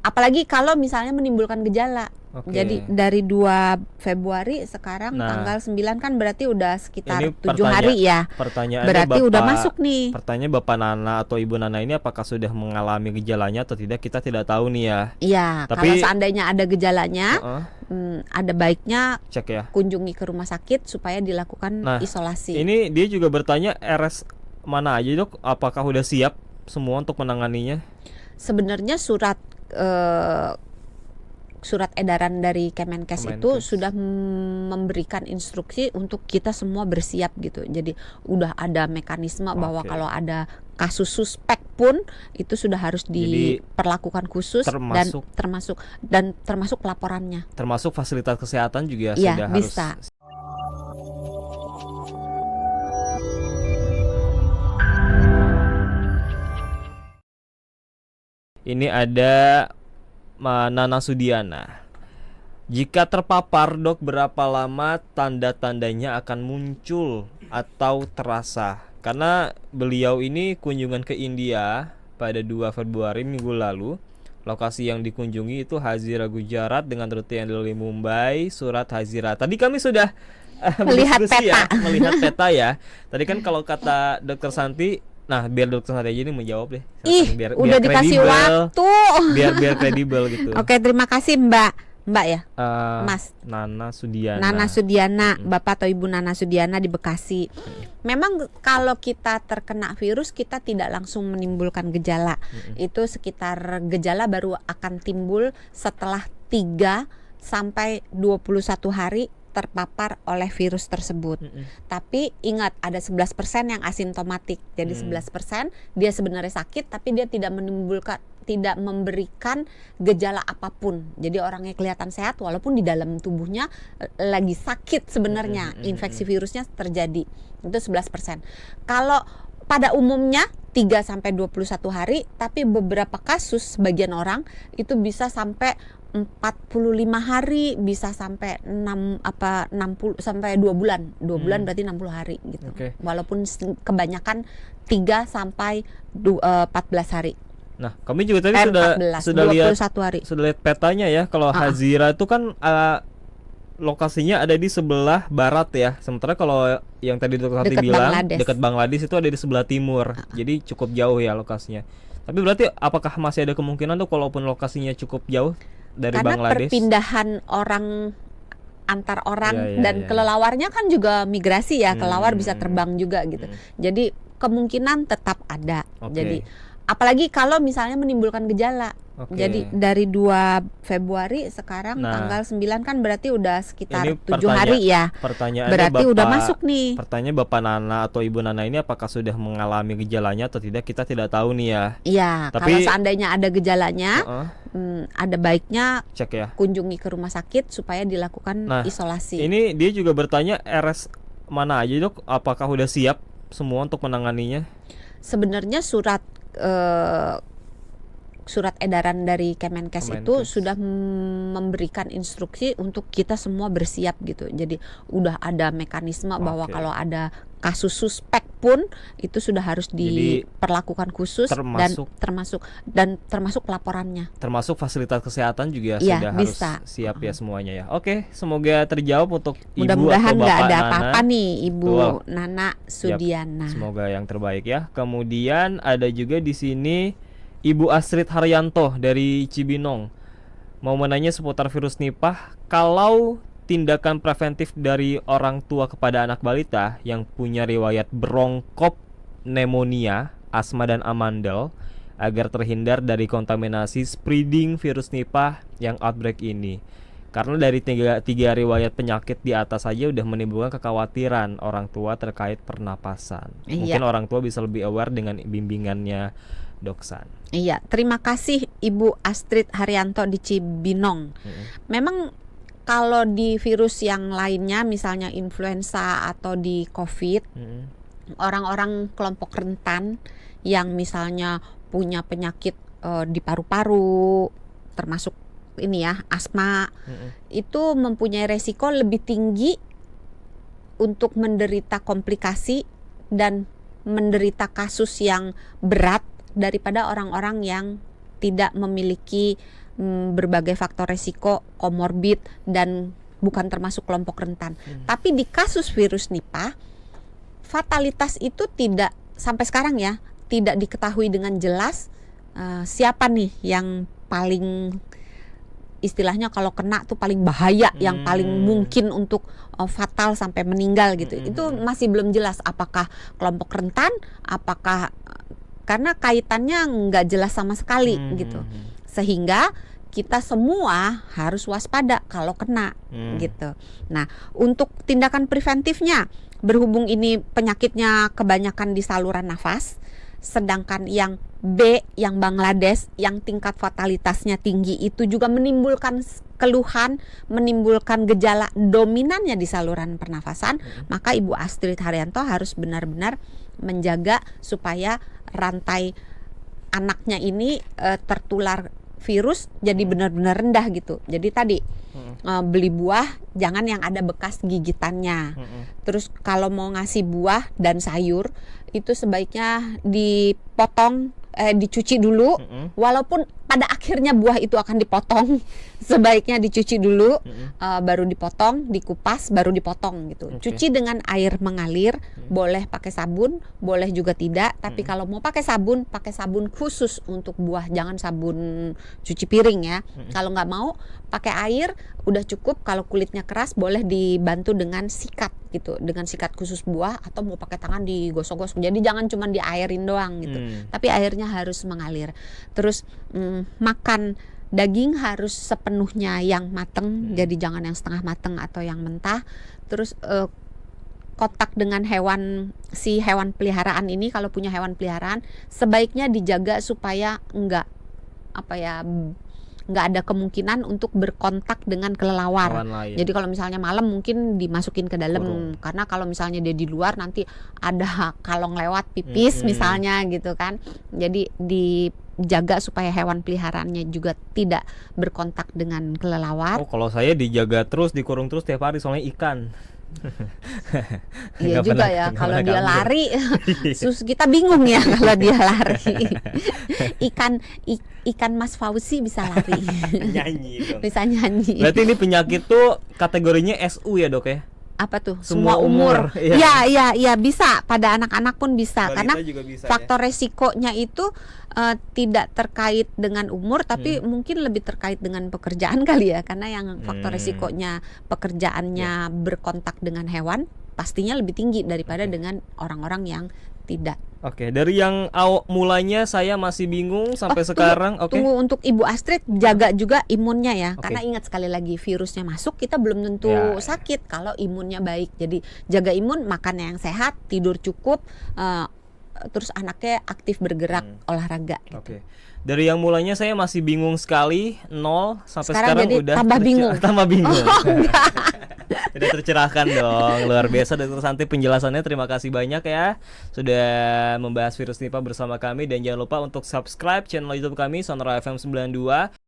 apalagi kalau misalnya menimbulkan gejala. Oke. Jadi dari 2 Februari sekarang Nah, tanggal 9 kan berarti udah sekitar ini 7 hari ya. pertanyaannya Berarti udah masuk nih. Pertanyaan Bapak Nana atau Ibu Nana ini apakah sudah mengalami gejalanya atau tidak, kita tidak tahu nih ya. Iya, kalau Tapi seandainya ada gejalanya, ada baiknya cek ya. kunjungi ke rumah sakit supaya dilakukan Nah, isolasi. ini dia juga bertanya RS mana aja dok, apakah udah siap semua untuk menanganinya? Sebenarnya surat edaran dari Kemenkes itu sudah memberikan instruksi untuk kita semua bersiap gitu. Jadi udah ada mekanisme bahwa kalau ada kasus suspek pun itu sudah harus diperlakukan khusus dan termasuk laporannya. Termasuk fasilitas kesehatan juga ya, sudah bisa. harus. Ini ada Nana Sudiana. Jika terpapar dok, berapa lama tanda-tandanya akan muncul atau terasa? Karena beliau ini kunjungan ke India pada 2 Februari minggu lalu. Lokasi yang dikunjungi itu Hazira Gujarat dengan rute yang dari Mumbai, Surat, Hazira. Tadi kami sudah melihat peta. Melihat peta ya. Tadi kan kalau kata Dokter Santi, nah biar Dokter Santi aja ini menjawab deh. Biar udah dikasih waktu. Biar kredibel gitu. Oke, terima kasih Mbak ya, Mas Nana Sudiana. Nana Sudiana, Bapak atau Ibu Nana Sudiana di Bekasi. Memang kalau kita terkena virus kita tidak langsung menimbulkan gejala. Itu sekitar gejala baru akan timbul setelah 3 sampai 21 hari terpapar oleh virus tersebut. Tapi ingat ada 11% yang asimptomatik. Jadi 11% dia sebenarnya sakit tapi dia tidak memberikan gejala apapun. Jadi orangnya kelihatan sehat walaupun di dalam tubuhnya lagi sakit sebenarnya. Infeksi virusnya terjadi. Itu 11%. Kalau pada umumnya 3 sampai 21 hari, tapi beberapa kasus sebagian orang itu bisa sampai 45 hari, bisa sampai 60 sampai 2 bulan. 2 bulan berarti 60 hari gitu. Walaupun kebanyakan 3 sampai 14 hari. Nah, kami juga tadi sudah lihat petanya ya. Kalau Hazira itu kan lokasinya ada di sebelah barat ya. Sementara kalau yang tadi Dokter Santi bilang dekat Bangladesh itu ada di sebelah timur. Jadi cukup jauh ya lokasinya. Tapi berarti apakah masih ada kemungkinan tuh kalaupun lokasinya cukup jauh dari Bangladesh? Karena perpindahan orang antar orang dan kelelawarnya kan juga migrasi ya. Kelelawar bisa terbang juga gitu. Jadi kemungkinan tetap ada. Jadi apalagi kalau misalnya menimbulkan gejala. Jadi dari 2 Februari sekarang tanggal 9 kan berarti udah sekitar 7 hari ya. Berarti udah masuk nih. Pertanyaan Bapak Nana atau Ibu Nana ini apakah sudah mengalami gejalanya atau tidak, kita tidak tahu nih ya. Iya, kalau seandainya ada gejalanya, ada baiknya cek ya. Kunjungi ke rumah sakit supaya dilakukan isolasi. Ini dia juga bertanya RS mana aja dok, apakah udah siap semua untuk menanganinya? Sebenarnya surat edaran dari Kemenkes itu sudah memberikan instruksi untuk kita semua bersiap gitu. Jadi udah ada mekanisme bahwa kalau ada kasus suspek pun itu sudah harus diperlakukan khusus dan termasuk laporannya. Termasuk fasilitas kesehatan juga sudah harus siap ya semuanya ya. Oke, semoga terjawab untuk Ibu atau Bapak Nana. Mudah-mudahan nggak ada apa-apa nih Ibu Nana Sudiana. Semoga yang terbaik ya. Kemudian ada juga di sini Ibu Astrid Haryanto dari Cibinong mau menanya seputar virus Nipah. Kalau tindakan preventif dari orang tua kepada anak balita yang punya riwayat bronkop, pneumonia, asma dan amandel agar terhindar dari kontaminasi spreading virus Nipah yang outbreak ini. Karena dari tiga riwayat penyakit di atas saja udah menimbulkan kekhawatiran orang tua terkait pernapasan. Mungkin orang tua bisa lebih aware dengan bimbingannya Doksan. Iya, terima kasih Ibu Astrid Haryanto di Cibinong. Memang kalau di virus yang lainnya, misalnya influenza atau di COVID, orang-orang kelompok rentan yang misalnya punya penyakit di paru-paru, termasuk ini ya, asma, itu mempunyai resiko lebih tinggi untuk menderita komplikasi dan menderita kasus yang berat daripada orang-orang yang tidak memiliki berbagai faktor resiko, komorbid, dan bukan termasuk kelompok rentan. Tapi di kasus virus Nipah, fatalitas itu tidak sampai sekarang ya, tidak diketahui dengan jelas siapa nih yang paling, istilahnya kalau kena tuh paling bahaya, yang paling mungkin untuk fatal sampai meninggal gitu. Itu masih belum jelas apakah kelompok rentan, apakah, karena kaitannya nggak jelas sama sekali gitu. Sehingga kita semua harus waspada kalau kena gitu. Nah, untuk tindakan preventifnya, berhubung ini penyakitnya kebanyakan di saluran nafas, sedangkan yang B, yang Bangladesh, yang tingkat fatalitasnya tinggi itu juga menimbulkan keluhan, menimbulkan gejala dominannya di saluran pernafasan, maka Ibu Astrid Haryanto harus benar-benar menjaga supaya rantai anaknya ini tertular virus jadi benar-benar rendah gitu. Jadi tadi beli buah jangan yang ada bekas gigitannya. Terus kalau mau ngasih buah dan sayur itu sebaiknya dipotong, dicuci dulu. Walaupun pada akhirnya buah itu akan dipotong, sebaiknya dicuci dulu, baru dipotong, dikupas, baru dipotong gitu. Cuci dengan air mengalir, boleh pakai sabun, boleh juga tidak. Tapi kalau mau pakai sabun khusus untuk buah, jangan sabun cuci piring ya. Kalau nggak mau pakai air udah cukup. Kalau kulitnya keras boleh dibantu dengan sikat gitu, dengan sikat khusus buah, atau mau pakai tangan digosok-gosok. Jadi jangan cuma diairin doang gitu, tapi airnya harus mengalir. Terus makan daging harus sepenuhnya yang mateng, jadi jangan yang setengah mateng atau yang mentah. Terus kontak dengan hewan, si hewan peliharaan ini, kalau punya hewan peliharaan sebaiknya dijaga supaya enggak ada kemungkinan untuk berkontak dengan kelelawar. Jadi kalau misalnya malam mungkin dimasukin ke dalam, karena kalau misalnya dia di luar nanti ada kalong lewat pipis misalnya gitu kan. Jadi dijaga supaya hewan peliharaannya juga tidak berkontak dengan kelelawar. Oh, kalau saya dijaga terus, dikurung terus tiap hari soalnya ikan. Iya juga ya, kalau dia lari kita bingung ya kalau dia lari. Ikan Mas Fauzi bisa lari. Nyanyi dong. Bisa nyanyi. Berarti ini penyakit tuh kategorinya SU ya, Dok ya? Apa tuh? Semua umur. Iya, bisa. Pada anak-anak pun bisa. Balita karena juga bisa, faktor resikonya itu tidak terkait dengan umur, tapi mungkin lebih terkait dengan pekerjaan kali ya. Karena yang faktor resikonya pekerjaannya berkontak dengan hewan pastinya lebih tinggi daripada dengan orang-orang yang tidak. Oke, dari yang mulanya saya masih bingung sampai sekarang. Tunggu, untuk Ibu Astrid jaga juga imunnya ya. Karena ingat sekali lagi, virusnya masuk kita belum tentu sakit kalau imunnya baik. Jadi jaga imun, makan yang sehat, tidur cukup, terus anaknya aktif bergerak, olahraga gitu. Oke. Dari yang mulanya saya masih bingung sekali, 0 sampai sekarang jadi udah tambah bingung. Tambah bingung. Oh, enggak. Udah tercerahkan dong. Luar biasa Dokter Santi penjelasannya. Terima kasih banyak ya sudah membahas virus Nipah bersama kami. Dan jangan lupa untuk subscribe channel YouTube kami Sonora FM 92.